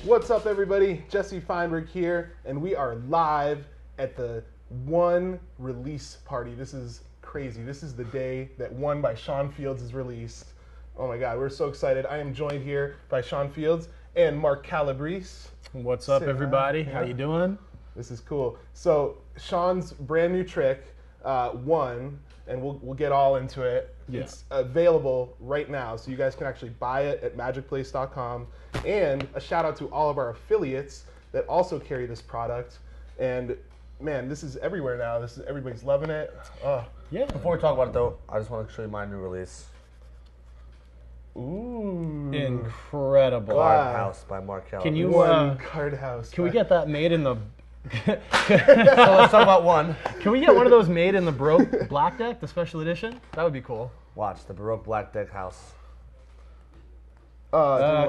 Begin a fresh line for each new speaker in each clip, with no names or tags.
What's up, everybody? Jesse Feinberg here, and we are live at the One release party. This is crazy. This is the day that One by Sean Fields is released. Oh my God, we're so excited. I am joined here by Sean Fields and Mark Calabrese.
What's up, everybody? How you doing?
This is cool. So Sean's brand new trick, One, and we'll get all into it.
Yeah.
It's available right now, so you guys can actually buy it at magicplace.com. And a shout out to all of our affiliates that also carry this product. And man, this is everywhere now. Everybody's loving it. Oh.
Yeah. Before we talk about it though, I just want to show you my new release.
Ooh.
Incredible.
Wow.
House by Mark Keller.
Can you
One Card House.
Can we get that made in the
So let's talk about One.
Can we get one of those made in the Baroque Black Deck, the special edition? That would be cool.
Watch the Baroque Black Deck house.
It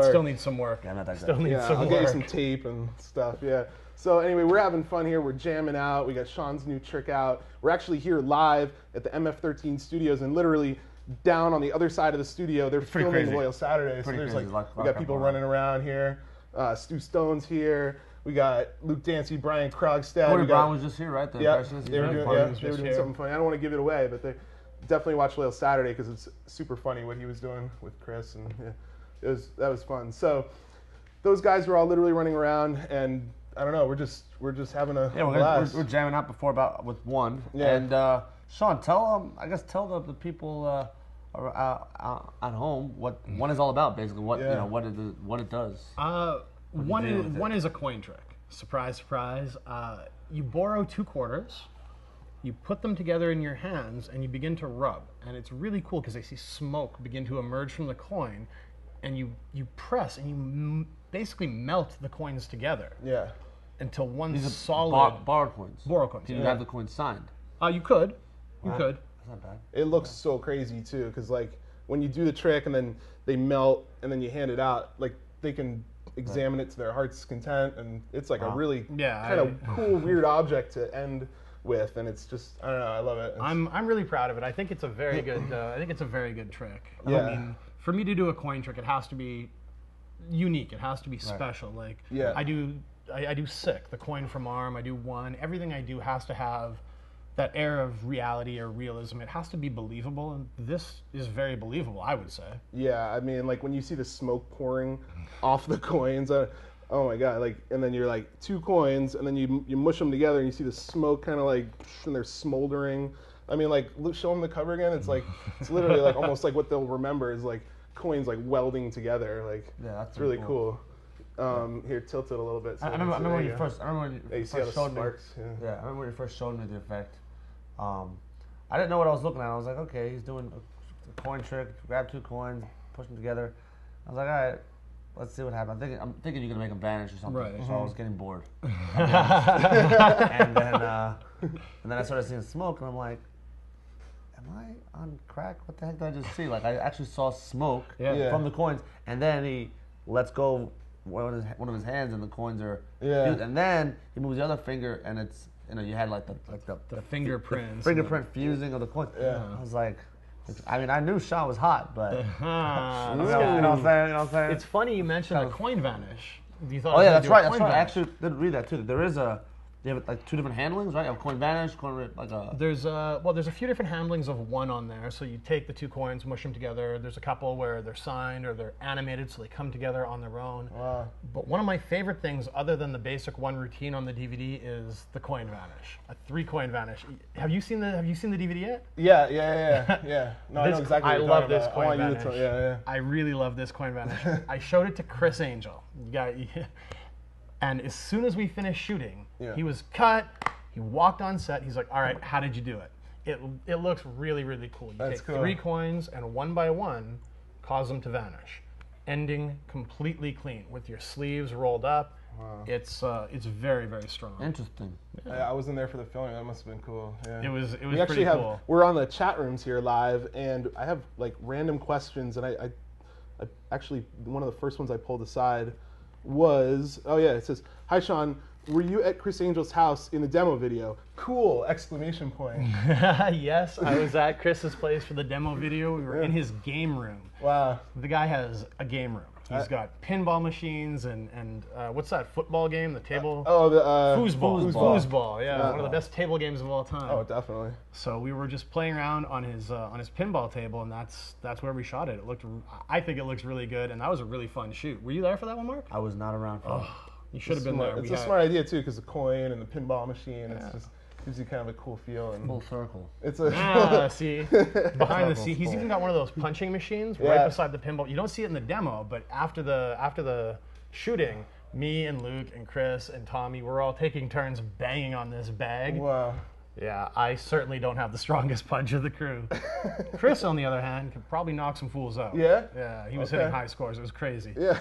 It still needs some work.
Yeah, not that
Still
good.
needs
Yeah,
some
I'll
work.
get you some tape and stuff, yeah. So anyway, we're having fun here. We're jamming out. We got Sean's new trick out. We're actually here live at the MF13 studios, and literally down on the other side of the studio, they're
pretty
filming
crazy.
Loyal Saturday. So
Pretty
there's
crazy.
we
Lot
got
of
people
people
running around here. Stu Stone's here. We got Luke Dancy, Brian Krogstad.
Cody
We got-
Brown was just here, right? The
Yeah,
impressionist.
they were
He's
doing,
funny.
yeah,
was
they were
just
doing
here.
something funny. I don't want to give it away, but they definitely watch Loyal Saturday because it's super funny what he was doing with Chris, and yeah, that was fun. So those guys were all literally running around, and I don't know, we're just having a
Yeah,
blast.
we're jamming out before with One.
Yeah.
And Sean, tell the people at home what One is all about, basically. What
Yeah.
what it does.
One is a coin trick. Surprise, surprise. You borrow 2 quarters, you put them together in your hands, and you begin to rub. And it's really cool because I see smoke begin to emerge from the coin, and you press and you basically melt the coins together
Yeah.
until one
These are
solid
borrowed coins.
borrow coins.
Do you
Yeah.
have the coins signed?
You could. You
Wow.
could.
That's not bad.
It looks so crazy too, because like when you do the trick and then they melt and then you hand it out, like they can examine it to their heart's content, and it's like a really kind of cool, weird object to end with, and it's just, I don't know, I love it.
I'm really proud of it. I think it's a very good. I think it's a very good trick.
Yeah.
I mean, for me to do a coin trick, it has to be unique. It has to be special. Like
Yeah.
I do sick, the coin from arm. I do One. Everything I do has to have that air of reality or realism. It has to be believable, and this is very believable, I would say.
Yeah, I mean, like when you see the smoke pouring off the coins, oh my God, like, and then you're like 2 coins, and then you mush them together, and you see the smoke kind of like, and they're smoldering. I mean, like, show them the cover again. It's like, it's literally like almost like what they'll remember is like coins like welding together. Like,
Yeah, that's
it's really
pretty
cool. Here, tilt it a little bit. So
I remember when you
yeah.
first. I remember when
Yeah,
you
you see how the
first showed me.
sparks. Yeah.
Yeah, I remember when you first showed me the effect. I didn't know what I was looking at. I was like, okay, he's doing a coin trick. Grab 2 coins, push them together. I was like, all right, let's see what happens. I'm thinking you're gonna make them vanish or something.
Right.
So I was getting bored. and then I started seeing smoke, and I'm like, am I on crack? What the heck did I just see? Like I actually saw smoke
Yeah.
from the coins, and then he lets go one of his hands, and the coins are
Yeah.
fused. And then he moves the other finger, and it's you had like
The fingerprints.
fingerprint fusing of the coin.
Yeah.
I was like, I mean, I knew Sean was hot, but
Ah,
you know what I'm saying? You know what I'm saying?
it's funny you mentioned the coin vanish. You thought
Oh
I was
yeah,
gonna
that's
do a
right. That's
coin
right. I
vanish.
actually did read that too. There is they have like 2 different handlings, right? You have coin vanish, coin like a.
There's there's a few different handlings of One on there. So you take the 2 coins, mush them together. There's a couple where they're signed or they're animated, so they come together on their own.
Wow.
But one of my favorite things, other than the basic One routine on the DVD, is the coin vanish. A 3 coin vanish. Have you seen the DVD yet?
Yeah. No, I know exactly.
I
what you're
love
talking
this
about.
coin
I want you
vanish.
to yeah.
I really love this coin vanish. I showed it to Chris Angel. And as soon as we finished shooting, he was cut. He walked on set. He's like, "All right, how did you do it?" It looks really, really cool. You
That's
take
cool.
3 coins and one by one, cause them to vanish, ending completely clean with your sleeves rolled up.
Wow.
It's very, very strong.
Interesting.
I wasn't there for the filming. That must have been cool. Yeah.
It was
We actually
pretty
have.
cool.
We're on the chat rooms here live, and I have like random questions, and I actually one of the first ones I pulled aside was, oh yeah, it says, "Hi Sean, were you at Chris Angel's house in the demo video? Cool! Exclamation point."
Yes, I was at Chris's place for the demo video. We were in his game room.
Wow.
The guy has a game room He's got pinball machines and what's that football game? The table.
The
Foosball.
foosball.
Foosball. Yeah, one of the best table games of all time.
Oh, definitely.
So we were just playing around on his pinball table, and that's where we shot it. I think it looks really good, and that was a really fun shoot. Were you there for that one, Mark?
I was not around for that.
You should have been there.
It's a smart idea too, because the coin and the pinball machine. It's just gives you kind of a cool feel. And
Full circle.
it's a
see, behind the scene, he's even got one of those punching machines right beside the pinball. You don't see it in the demo, but after the shooting, me and Luke and Chris and Tommy, we're all taking turns banging on this bag.
wow.
Yeah, I certainly don't have the strongest punch of the crew. Chris, on the other hand, could probably knock some fools out.
Yeah?
Yeah, he was hitting high scores. It was crazy.
Yeah,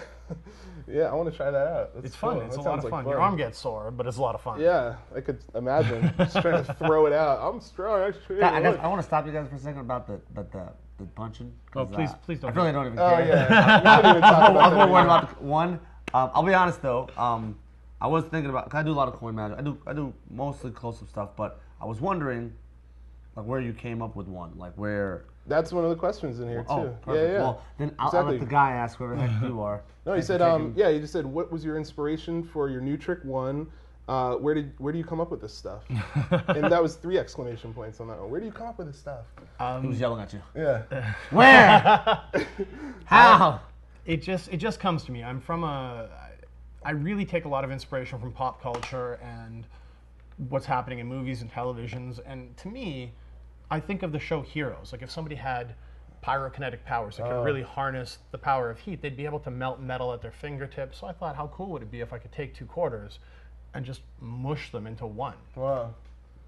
yeah. I want to try that out. That's
It's fun.
cool.
It's
That
a lot
sounds
of
like
fun. Your arm gets sore, but it's a lot of fun.
Yeah, I could imagine just trying to throw it out. I'm strong. Actually,
I want to stop you guys for a second about the punching.
Oh, please don't.
I really don't even
Oh
care.
yeah. We shouldn't even talk
I
about
was more
that
worried
anymore.
about one. I'll be honest though. I was thinking about. Cause I do a lot of coin magic. I do mostly close-up stuff, but I was wondering, like, where you came up with one, like where.
That's one of the questions in here too.
Oh, perfect.
Yeah.
Well, then I'll
Exactly.
let the guy ask whoever the heck you are.
No, you
Thanks
said
for taking-
yeah. You just said what was your inspiration for your new trick one? Where do you come up with this stuff? And that was 3 exclamation points on that one. Where do you come up with this stuff?
He was yelling at you.
Yeah.
Where? How?
It just comes to me. I really take a lot of inspiration from pop culture and what's happening in movies and televisions. And to me, I think of the show Heroes. Like if somebody had pyrokinetic powers that could really harness the power of heat, they'd be able to melt metal at their fingertips. So I thought, how cool would it be if I could take 2 quarters and just mush them into one?
Wow.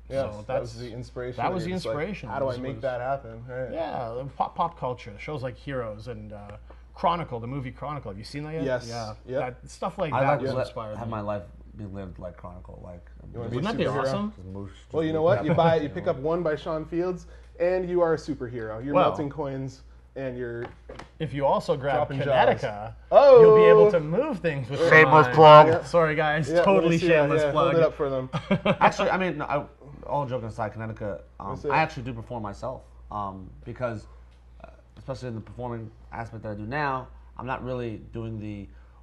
Yeah,
So
that was the inspiration.
that was the
You're just like,
inspiration.
how do I
This
make
was-
that happen? Right.
Yeah, pop culture, shows like Heroes and Chronicle, the movie Chronicle. Have you seen that yet?
Yes.
Yeah.
Yep.
Stuff like
I
that
like
was
to
inspired
have
me.
my life be lived like Chronicle, like.
wanna be a
Wouldn't that be
superhero?
awesome?
Well, you know what? You pick up one by Sean Fields, and you are a superhero. You're
Well,
melting coins, and you're
If you also grab
Dropping
Kinetica,
Oh!
you'll be able to move things with your
Shameless
mind.
plug.
Yeah.
Sorry, guys.
yeah,
Totally
let me see that.
shameless
Yeah,
plug.
Hold it up for them.
Actually, I mean, no, all joking aside, Kinetica,
it.
I actually do perform myself because, especially in the performing aspect that I do now, I'm not really doing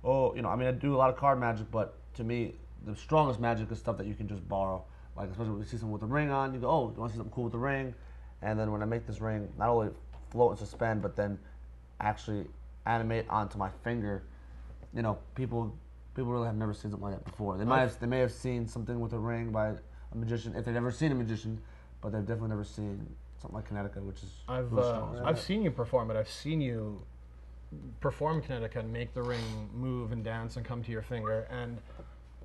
I mean, I do a lot of card magic, but to me, the strongest magic is stuff that you can just borrow. Like, especially when you see someone with a ring on, you go, oh, you want to see something cool with the ring? And then when I make this ring, not only float and suspend, but then actually animate onto my finger, people really have never seen something like that before. They may have seen something with a ring by a magician, if they've ever seen a magician, but they've definitely never seen something like Kinetica, which is really strong.
I've seen you perform it. I've seen you perform Kinetica and make the ring move and dance and come to your finger. And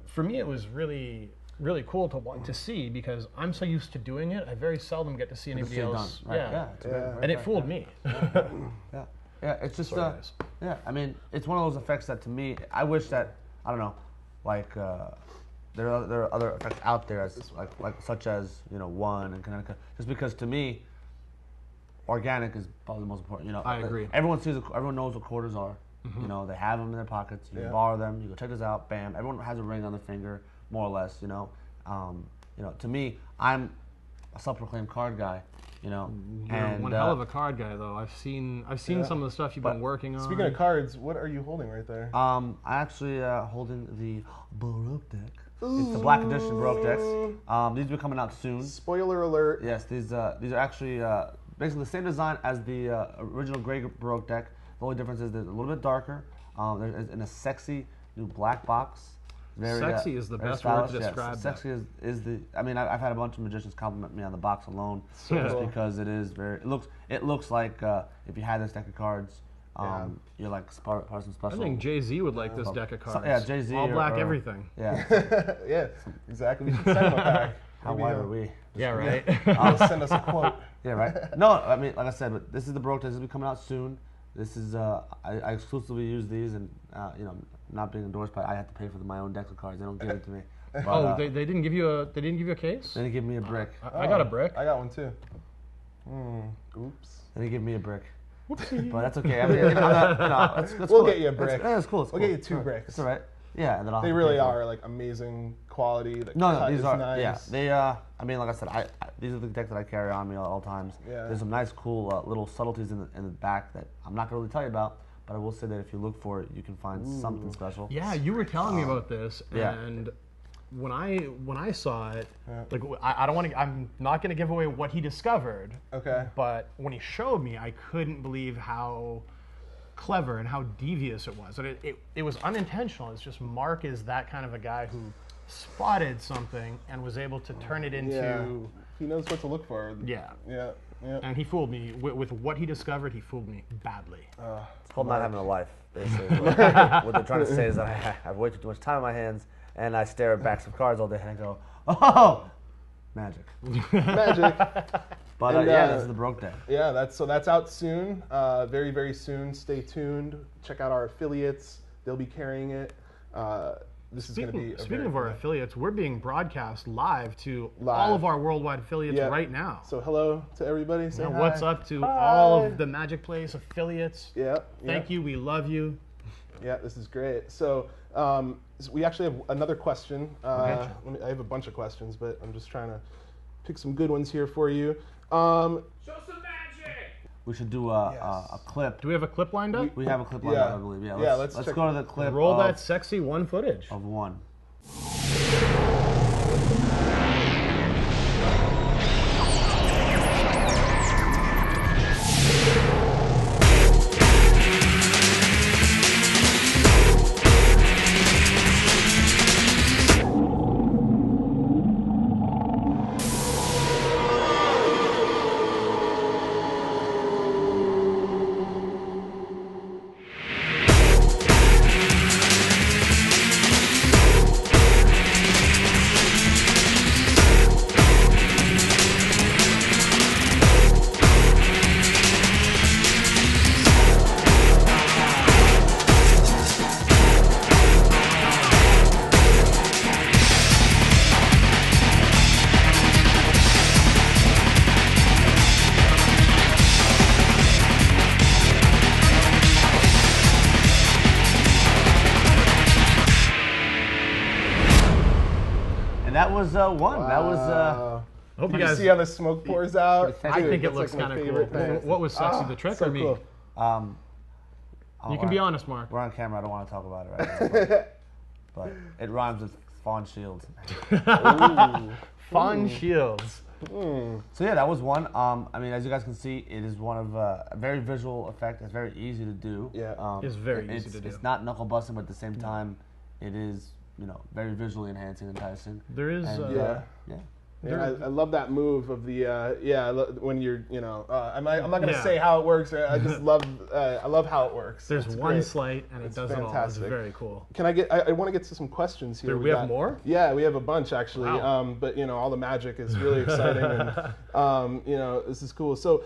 for me, it was really, really cool to see because I'm so used to doing it. I very seldom get to see anybody
see it
else.
done, right?
Yeah.
It's very
And it
right,
fooled me.
Yeah, it's just
Sorry, guys.
yeah. I mean, it's one of those effects that to me, I wish that I don't know, like there are other effects out there as like such as one and Kinetica. Just because to me, organic is probably the most important.
I agree.
Everyone knows what quarters are. They have them in their pockets. You borrow them. You go check this out. Bam. Everyone has a ring on their finger, more or less. To me, I'm a self-proclaimed card guy.
You're
and
one hell of a card guy, though. I've seen some of the stuff you've been working on.
Speaking of cards, what are you holding right there?
I actually holding the Baroque deck. It's the Black Edition Baroque decks. These will be coming out soon.
Spoiler alert.
Yes, these are actually basically the same design as the original Gray Baroque deck. The only difference is they're a little bit darker. They're in a sexy new black box.
Sexy is the
very
best word to
stylish,
describe that.
Sexy is the. I mean, I've had a bunch of magicians compliment me on the box alone, just because it is very. It looks like if you had this deck of cards, you're like part of some special.
I think Jay-Z would like this deck of cards.
yeah, Jay-Z
All black
or-
everything.
Yeah.
Yeah, exactly. We should send him a pack.
How
Maybe
wide
he'll-
are we?
Yeah, right.
Send us a quote.
Yeah, right. No, I mean, like I said, but this is the Baroque deck. This will be coming out soon. This is I exclusively use these, and not being endorsed by. I have to pay for my own decks of cards. They don't give it to me. But,
They didn't give you a case?
Then he gave me a brick.
I got a brick.
I got one too. Oops.
Then he gave me a brick. But that's okay. I mean, I'm not, that's
We'll
cool.
get you a brick.
That's cool. It's
We'll
cool.
get you 2 bricks.
It's all right. Yeah, and then I'll
They
have to
really
pay for it.
are like amazing quality. The
No,
cut
these
is
are.
nice.
Yeah, they. I mean, like I said, these are the decks that I carry on me at all times.
Yeah.
There's some nice, cool little subtleties in the back that I'm not gonna really tell you about. but I will say that if you look for it, you can find something special.
Yeah, you were telling me about this,
yeah.
and when I saw it, like I don't want to. I'm not going to give away what he discovered.
Okay.
But when he showed me, I couldn't believe how clever and how devious it was. And it was unintentional. It's just Mark is that kind of a guy who spotted something and was able to turn it into.
Yeah. He knows what to look for.
Yeah.
Yeah. Yeah.
And he fooled me with what he discovered. He fooled me badly.
It's called not having a life. Basically, what they're trying to say is that I have way too much time on my hands, and I stare at backs of cards all day, and I go, "Oh, magic,
Magic.
But
And,
yeah, this is the broke day.
Yeah, that's out soon. Very, very soon. Stay tuned. Check out our affiliates. They'll be carrying it. This is going to be.
Speaking of our affiliates, we're being broadcast live to all of our worldwide affiliates right now.
So hello to everybody. Say hi.
What's up to all of the MagicPlace affiliates?
Yeah.
Thank you. We love you.
Yeah, this is great. So we actually have another question. I have a bunch of questions, but I'm just trying to pick some good ones here for you.
Show some magic!
We should do a clip.
Do we have a clip lined up?
We have a clip lined up, I believe. Yeah, let's
check
go to the clip.
Roll that sexy one footage.
Of one. That was one.
Wow.
That was.
I hope you
You
guys
see how the smoke pours out?
I think it
that's
looks
like my
kind of
favorite
cool.
thing.
What was sexy, the trick
so
or me?
cool.
You can be honest, Mark.
We're on camera. I don't want to talk about it right now. But it rhymes with Fawn Shields.
Fawn Shields.
So yeah, that was one. I mean, as you guys can see, it is one of a very visual effect. It's very easy to do.
Yeah.
It's very easy to do.
It's not knuckle busting, but at the same time, it is very visually enhancing and enticing.
There is.
And,
Yeah.
Yeah.
Yeah, I love that move of the when you're I'm not gonna say how it works. I just love I love how it works.
There's
It's
one
great.
slight and it does it all. It's
fantastic.
very cool.
Can I get? I want to get to some questions here.
We have more?
Yeah, we have a bunch actually.
Wow.
But all the magic is really exciting, and this is cool. So,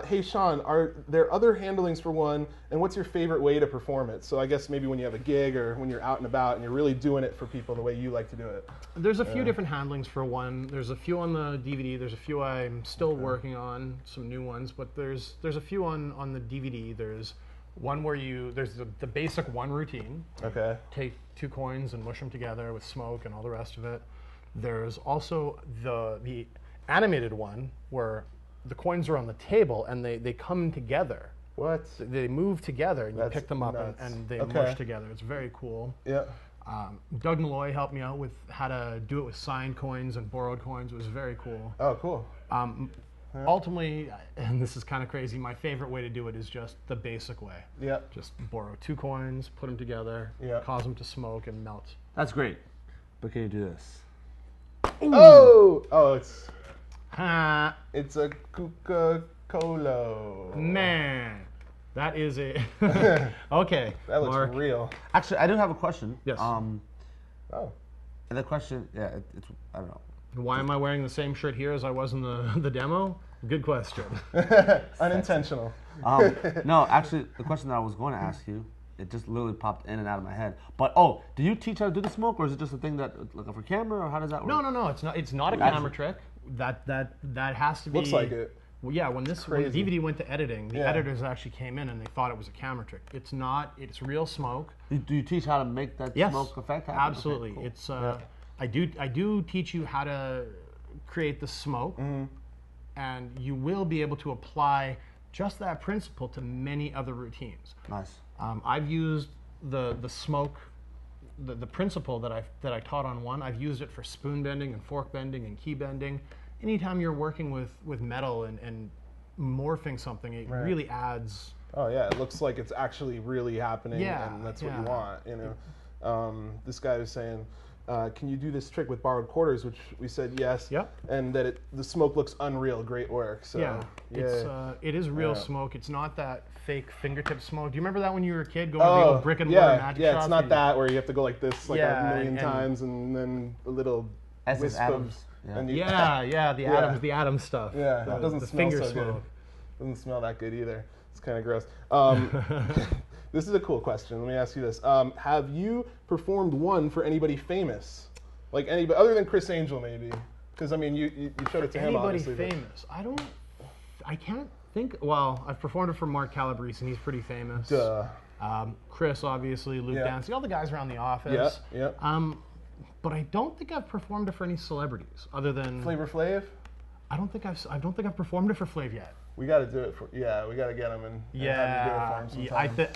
hey Sean, are there other handlings for one? And what's your favorite way to perform it? So I guess maybe when you have a gig or when you're out and about and you're really doing it for people the way you like to do it.
There's a few different handlings for one. There's a few on the DVD. There's a few I'm still working on, some new ones. But there's a few on the DVD. There's one where there's the basic one routine.
Okay.
Take 2 coins and mush them together with smoke and all the rest of it. There's also the animated one where the coins are on the table and they come together.
What?
They move together and you
That's
pick them up
nuts.
and they
Okay.
mush together. It's very cool.
Yeah.
Doug Malloy helped me out with how to do it with signed coins and borrowed coins. It was very cool.
Oh, cool.
Ultimately, and this is kind of crazy, my favorite way to do it is just the basic way.
Yeah.
Just borrow 2 coins, put them together,
Yeah.
cause them to smoke and melt.
That's great. But can you do this?
Oh,
Ha,
it's a Coca-Cola.
man. That is a... Okay,
That looks
Mark.
real.
Actually, I do have a question.
Yes.
And
Oh.
the question, it's I don't know.
Why am I wearing the same shirt here as I was in the demo? Good question.
Unintentional.
No, actually, the question that I was going to ask you, it just literally popped in and out of my head. But do you teach how to do the smoke, or is it just a thing that like for camera, or how does that work?
No. It's not a camera trick. That has to be.
Looks like it.
Well, yeah, when the
Crazy.
DVD went to editing, the
Yeah.
editors actually came in and they thought it was a camera trick. It's not. It's real smoke.
Do you teach how to make that
Yes,
smoke effect happen?
absolutely.
Okay, cool.
It's. I do teach you how to create the smoke,
Mm-hmm.
and you will be able to apply just that principle to many other routines.
Nice.
I've used the smoke, the principle that I taught on one. I've used it for spoon bending and fork bending and key bending. Anytime you're working with metal and morphing something, it really adds.
Oh yeah, it looks like it's actually really happening, and that's what you want. This guy was saying, can you do this trick with borrowed quarters? Which we said yes.
Yep.
And that the smoke looks unreal. Great work. So
it is real smoke. It's not that fake fingertip smoke. Do you remember that when you were a kid going to the old brick and mortar magic shops?
Yeah, it's not that where you have to go like this a million times and then a little wisp
Adams.
of
the Adams stuff.
Yeah, it doesn't
the
smell
finger
so
smoke.
good. Doesn't smell that good either. It's kind of gross. This is a cool question. Let me ask you this: have you performed one for anybody famous, like anybody other than Chris Angel, maybe? Because I mean, you showed it to him.
Anybody
Obviously,
famous? I can't think. Well, I've performed it for Mark Calabrese, and he's pretty famous.
Duh.
Chris, obviously, Luke Dancy, all the guys around the office.
Yeah.
But I don't think I've performed it for any celebrities other than
Flavor Flav.
I don't think I've performed it for Flav yet.
We got to do it for. Yeah, we got to get him and have you do it for him sometime.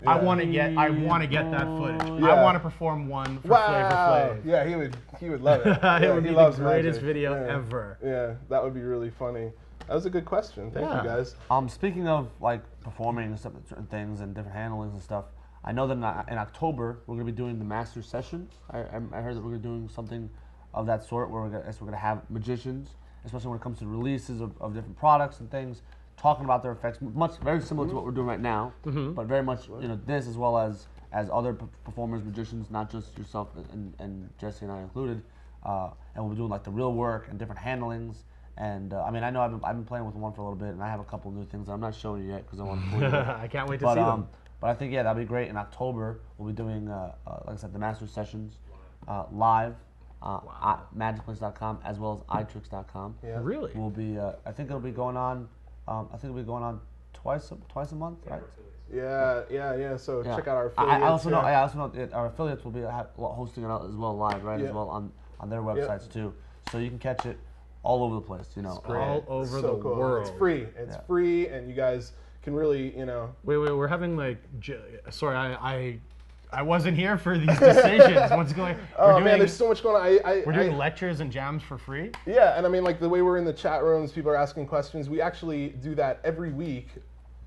I want to get that footage.
Yeah.
I want to perform one for Flavor Flav.
Yeah, he would love it.
It would be the greatest video ever.
Yeah, that would be really funny. That was a good question. Thank you guys.
Speaking of like performing and stuff, certain things and different handlings and stuff, I know that in October we're going to be doing the master session. I heard that we're going to be doing something of that sort where we're going to have magicians, especially when it comes to releases of different products and things, talking about their effects, very similar to what we're doing right now, but very much this as well as other performers, magicians, not just yourself and Jesse and I included, and we'll be doing like the real work and different handlings. And I mean, I know I've been playing with one for a little bit, and I have a couple new things that I'm not showing you yet because I want to.
I can't wait to see them.
But I think that'll be great. In October, we'll be doing like I said, the master sessions live. At MagicPlace.com as well as iTricks.com.
Yeah.
Really?
We'll be. I think it'll be going on. Twice a month, right?
Yeah. So check out our affiliates.
I also know our affiliates will be hosting it as well live, right? As well on their websites too. So you can catch it all over the place.
All over the world.
It's free. It's free, and you guys can really,
Wait, we're having like. Sorry, I wasn't here for these decisions. What's going on?
Oh man, there's so much going on.
We're doing lectures and jams for free?
Yeah, and I mean, like the way we're in the chat rooms, people are asking questions. We actually do that every week.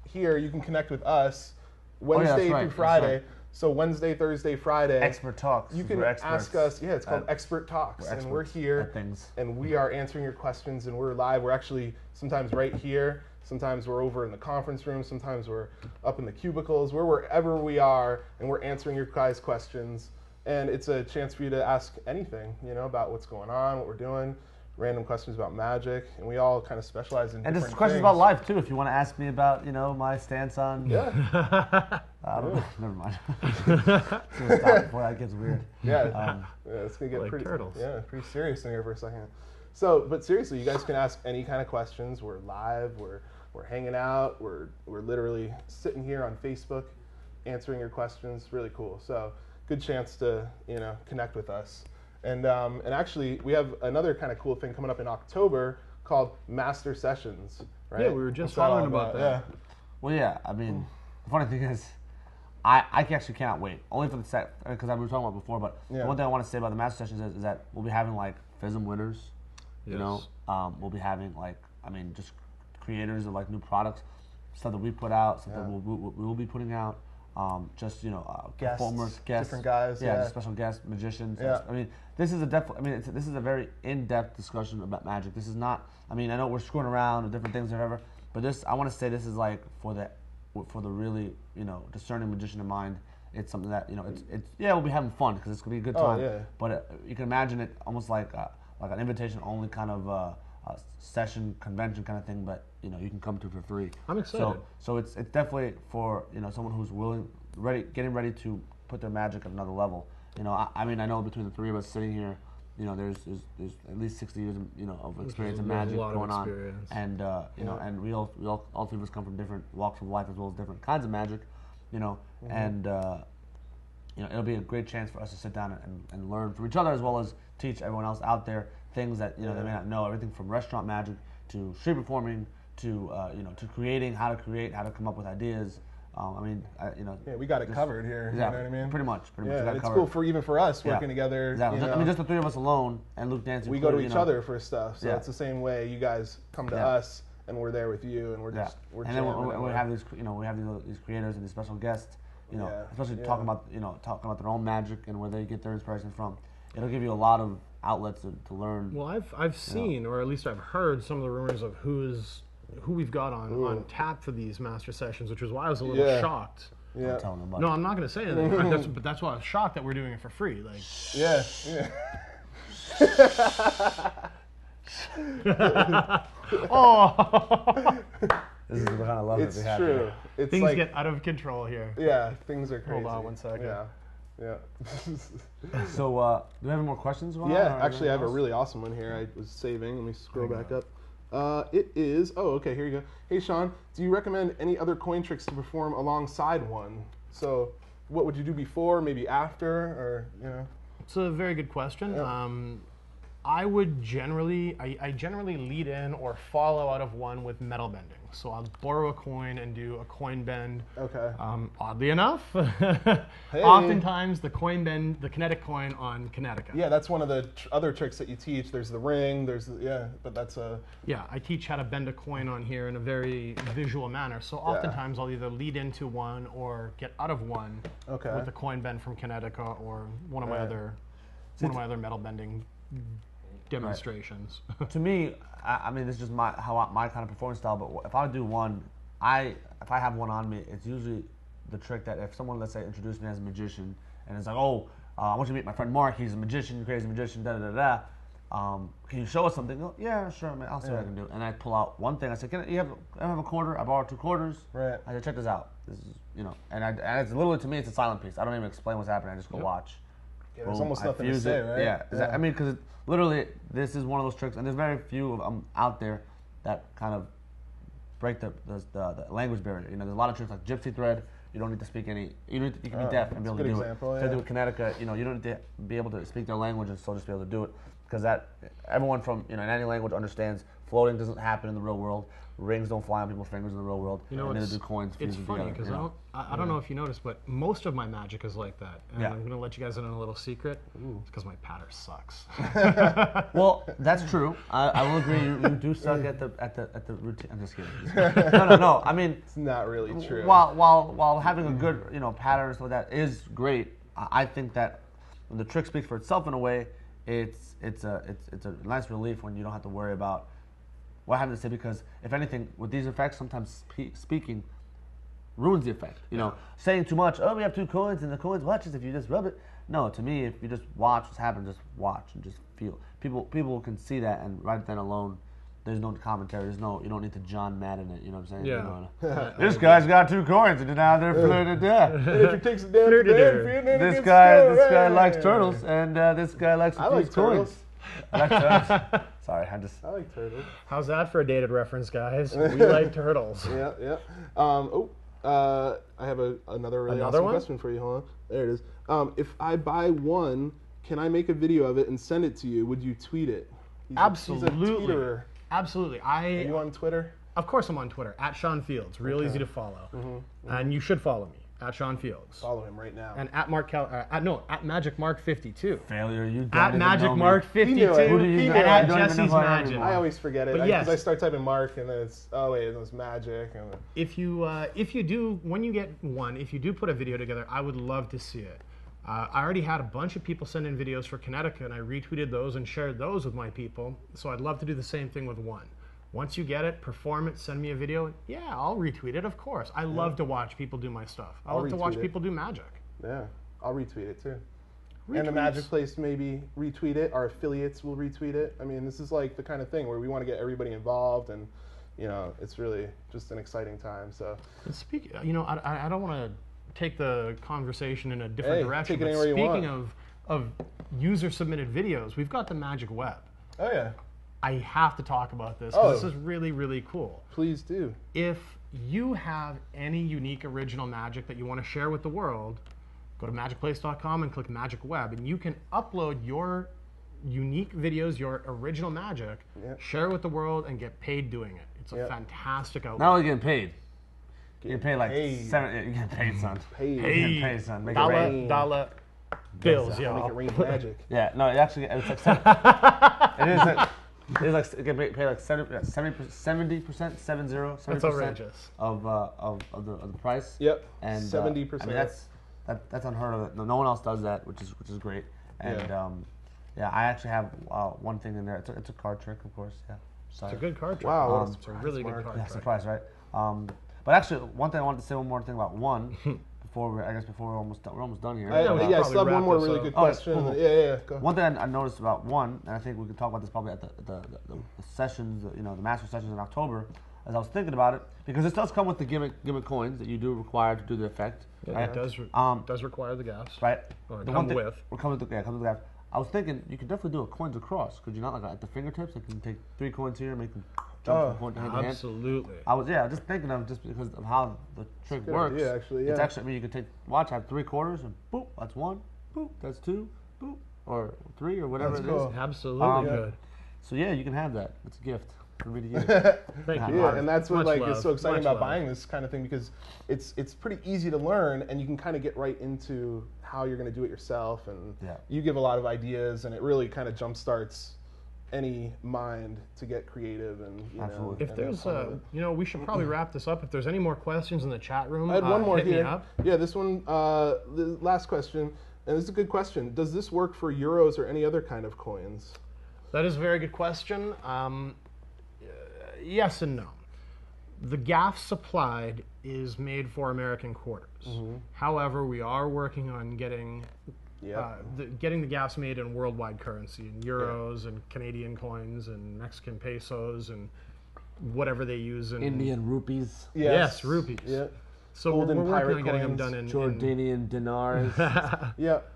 Here, you can connect with us Wednesday through Friday. Right. So Wednesday, Thursday, Friday.
Expert Talks.
You can ask us. Yeah, it's called Expert Talks. And we're here. And we are answering your questions, and we're live. We're actually sometimes right here. Sometimes we're over in the conference room. Sometimes we're up in the cubicles. We're wherever we are, and we're answering your guys' questions. And it's a chance for you to ask anything, about what's going on, what we're doing, random questions about magic, and we all kind of specialize in different things.
And just questions about life, too, if you want to ask me about, my stance on...
Yeah.
Never mind. Stop before that gets weird.
Yeah, it's going to get pretty...
turtles.
Yeah, pretty serious in here for a second. So, but seriously, you guys can ask any kind of questions. We're live. We're hanging out. We're literally sitting here on Facebook, answering your questions. Really cool. So, good chance to connect with us. And actually, we have another kind of cool thing coming up in October called Master Sessions. Right?
Yeah, we were just talking about that.
Yeah.
Well, yeah. I mean, the funny thing is, I actually cannot wait. Only for the set because we were talking about before. But the one thing I want to say about the Master Sessions is that we'll be having like FISM winners.
Yes.
We'll be having just creators of like new products, stuff that we put out, stuff that we'll be putting out. Guests, performers, guests,
different guys,
just special guests, magicians.
Yeah.
I mean, this is this is a very in-depth discussion about magic. This is not. I mean, I know we're screwing around with different things or whatever, but I want to say this is like for the really discerning magician in mind. It's something that we'll be having fun because it's gonna be a good time.
Oh, yeah.
But you can imagine it almost like an invitation-only kind of a session convention kind of thing, but you can come to for free.
I'm excited.
So it's definitely for someone who's getting ready to put their magic at another level. I mean I know between the three of us sitting here, there's at least 60 years of experience in magic going on, and and we all three of us come from different walks of life as well as different kinds of magic, and it'll be a great chance for us to sit down and learn from each other as well as teach everyone else out there things that they may not know. Everything from restaurant magic to street performing to creating, how to create, how to come up with ideas.
Yeah, we got it covered here.
Yeah,
you know what I mean?
Pretty much.
Yeah, and it's cool for even for us working together.
Exactly.
You know,
I mean, just the three of us alone, and Luke dancing.
we go to each other for stuff, so
Yeah.
it's the same way. You guys come to us, and we're there with you, and we're just we're
and then
jamming
we have these we have these creators and these special guests. Especially talking about their own magic and where they get their inspiration from. It'll give you a lot of outlets to learn.
Well, I've seen, or at least I've heard, some of the rumors of who we've got on tap for these master sessions, which is why I was a little shocked.
Yeah.
Don't tell them
No, I'm not going to say anything. But that's why I was shocked that we're doing it for free. Like,
Yeah.
oh,
This is the kind of love
It's
that we have
true.
here.
It's
things
like,
get out of control here.
yeah, things are crazy.
Hold on one second.
Yeah.
So, do we have any more questions? Ron,
Yeah,
or
actually, I have a
anything else?
really awesome one here. I was saving. Let me scroll back up. It is. Oh, okay. Here you go. Hey, Sean, do you recommend any other coin tricks to perform alongside one? So, what would you do before, maybe after, or
It's a very good question.
Yeah.
I would generally, I generally lead in or follow out of one with metal bending. So I'll borrow a coin and do a coin bend.
Okay.
Oddly enough, oftentimes the coin bend, the kinetic coin on Kinetica.
Yeah, that's one of the other tricks that you teach. There's the ring. But that's a.
Yeah, I teach how to bend a coin on here in a very visual manner. So oftentimes I'll either lead into one or get out of one with the coin bend from Kinetica or one of my other metal bending demonstrations.
To me, I mean, this is just my kind of performance style. But if I do one, if I have one on me, it's usually the trick that if someone, let's say, introduced me as a magician, and it's like, oh, I want you to meet my friend Mark. He's a magician, crazy magician. Da da da da. Can you show us something? Oh, yeah, sure, man. I'll see what I can do. And I pull out one thing. I said, I have a quarter? I borrowed 2 quarters.
Right.
I said, check this out. This is, and it's literally, to me, it's a silent piece. I don't even explain what's happening. I just go watch.
Yeah, there's
Boom,
almost
I
nothing to
fuse
say,
it.
right?
Yeah. I mean, because literally, this is one of those tricks, and there's very few of them out there that kind of break the language barrier. There's a lot of tricks like gypsy thread. You don't need to speak any. You can be deaf and be able to do
example,
it. To do with Kinetica, you don't need to be able to speak their language and still just be able to do it, because everyone from in any language understands floating doesn't happen in the real world. Rings don't fly on people's fingers in the real world. And neither do coins.
It's funny because I don't know if you noticed, but most of my magic is like that. And I'm going to let you guys in on a little secret. It's because my pattern sucks.
Well, that's true. I will agree. You do suck at the routine. I'm just kidding. No. I mean,
It's not really true.
while having a good pattern and stuff like that is great, I think that when the trick speaks for itself in a way, it's a nice relief when you don't have to worry about what happens to say, because if anything, with these effects, sometimes speaking ruins the effect. Saying too much. Oh, we have 2 coins, and the coins watches if you just rub it. No, to me, if you just watch what's happening, just watch and just feel. People can see that, and right then alone, there's no commentary. You don't need to John Madden it. You know what I'm saying?
Yeah.
This guy's got 2 coins, and now they're flirted death.
And if he takes it down to bed,
This guy likes turtles, and this guy likes
I like turtles.
coins. I like turtles. Sorry,
I like turtles.
How's that for a dated reference, guys? We like turtles.
Yeah. I have another really awesome question for you. Hold on. There it is. If I buy one, can I make a video of it and send it to you? Would you tweet it? He's
Absolutely.
A tweeter.
Absolutely.
Are you on Twitter?
Of course I'm on Twitter, @Sean Fields. Real easy to follow. And you should follow me, @Sean Fields.
Follow him right now.
And at MagicMark52.
Failure, you don't
At
even know me.
MagicMark52.
He knew it.
Who do you
And
know? I
at
don't even know
Jesse's
who I am
Magic.
anymore.
I always forget it
But
because
yes.
I start typing Mark and then it's it's Magic. And
If you do, when you get one, if you do put a video together, I would love to see it. I already had a bunch of people send in videos for Kinetica, and I retweeted those and shared those with my people. So I'd love to do the same thing with one. Once you get it, perform it, send me a video. Yeah, I'll retweet it, of course. I love to watch people do my stuff. I love to watch people do magic.
Yeah, I'll retweet it too. And the MagicPlace maybe retweet it. Our affiliates will retweet it. I mean, this is like the kind of thing where we want to get everybody involved, and it's really just an exciting time. So,
I don't want to take the conversation in a different direction.
Take it
but
anywhere you
speaking of user submitted videos, we've got the Magic Web.
oh yeah,
I have to talk about this because this is really, really cool.
please do.
If you have any unique original magic that you want to share with the world, go to magicplace.com and click Magic Web, and you can upload your unique videos, your original magic, share it with the world, and get paid doing it. It's a fantastic outlet.
Not only getting paid. You're getting paid like you're getting paid, son.
Paid.
You're getting paid, son. Make it rain.
Dollar bills,
Make it
y'all.
rain magic.
Yeah, no, it's like it is like it get paid like 70%, 70%,
That's outrageous.
of the price.
Yep.
And
70%.
I mean that's unheard of. No one else does that, which is great. And I actually have one thing in there. It's a card trick, of course. Yeah. Sorry.
It's a good card trick.
Wow,
It's a really good card
Yeah,
trick.
surprise, right? But actually, one thing I wanted to say one more thing about one before we're almost done here.
we should
I still have
probably
one more
wrap this
really
up.
good
Oh, yeah,
question.
cool.
Yeah. Go.
One thing I noticed about one, and I think we could talk about this probably at the sessions, the master sessions in October, as I was thinking about it, because this does come with the gimmick coins that you do require to do the effect.
Yeah,
right?
it does require the gas.
Right.
Or
The
come
one thing-
with.
Or comes with the gas. I was thinking you could definitely do a coins across. Could you not, like at the fingertips? Like you can take 3 coins here, and make them jump from hand to hand.
Absolutely.
I was just thinking of just because of how the trick
good
works.
idea, actually,
It's
yeah.
actually, I mean, you could take have 3 quarters and boop, that's 1, boop, that's 2, boop, or 3 or whatever
That's
it
cool.
is.
Absolutely good.
So yeah, you can have that. It's a gift for me to use.
Thank you.
Yeah, and that's what
Much
is
love.
so exciting
Much
about
love.
buying this kind of thing, because it's pretty easy to learn, and you can kind of get right into how you're going to do it yourself, and you give a lot of ideas, and it really kind of jumpstarts any mind to get creative and
Absolutely.
If there's we should probably wrap this up. If there's any more questions in the chat room,
I had one more
hit me
here.
up.
Yeah, this one, the last question, and this is a good question. Does this work for euros or any other kind of coins?
That is a very good question. Yes and no. The gaff supplied is made for American quarters. However, we are working on getting the gaffs made in worldwide currency, in euros and Canadian coins and Mexican pesos and whatever they use in
Indian rupees,
Yes, rupees.
Yeah.
So
Golden
we're working
pirate
on getting them
coins,
done in
Jordanian dinars.
Yep.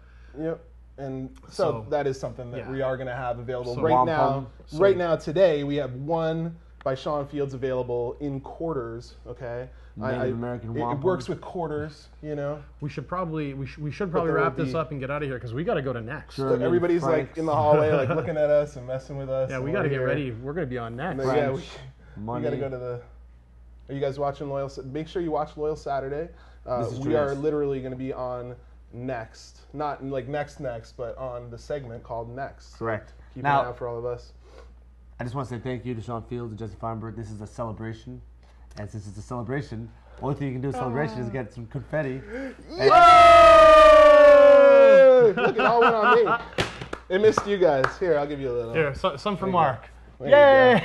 And so that is something that we are going to have available
So
right now.
wampum.
Right now, today, we have one by Sean Fields available in quarters. Okay,
Native American
it
wampum.
works with quarters.
We should probably
there
wrap
will
this
be-
up and get out of here because we got to go to next.
Sure.
So everybody's like
Francs.
in the hallway, like looking at us and messing with us.
Yeah,
and
we
we're
got to get
here.
ready. We're going to be on next.
And then, yeah,
French,
we
money.
got to go to the. Are you guys watching Loyal? Make sure you watch Loyal Saturday.
This is
We are
Dreams.
literally going to be on next, not like next, but on the segment called Next.
Correct.
Keep
Now,
an eye out for all of us.
I just want to say thank you to Sean Fields and Jesse Feinberg. This is a celebration, and since it's a celebration, only thing you can do with celebration is get some confetti.
Yay! Look, it all went on me. It missed you guys. Here, I'll give you a little.
Here, some for Mark.
There
Yay!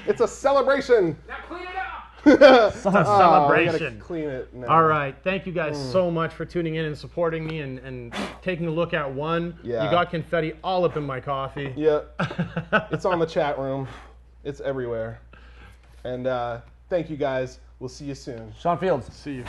It's a celebration.
Now clean it up.
It's a
Oh, we gotta
celebration.
clean it now.
All right. Thank you guys so much for tuning in and supporting me and taking a look at one.
Yeah.
You got confetti all up in my coffee.
Yeah. It's on the chat room. It's everywhere. And thank you guys. We'll see you soon.
Sean Fields.
See you.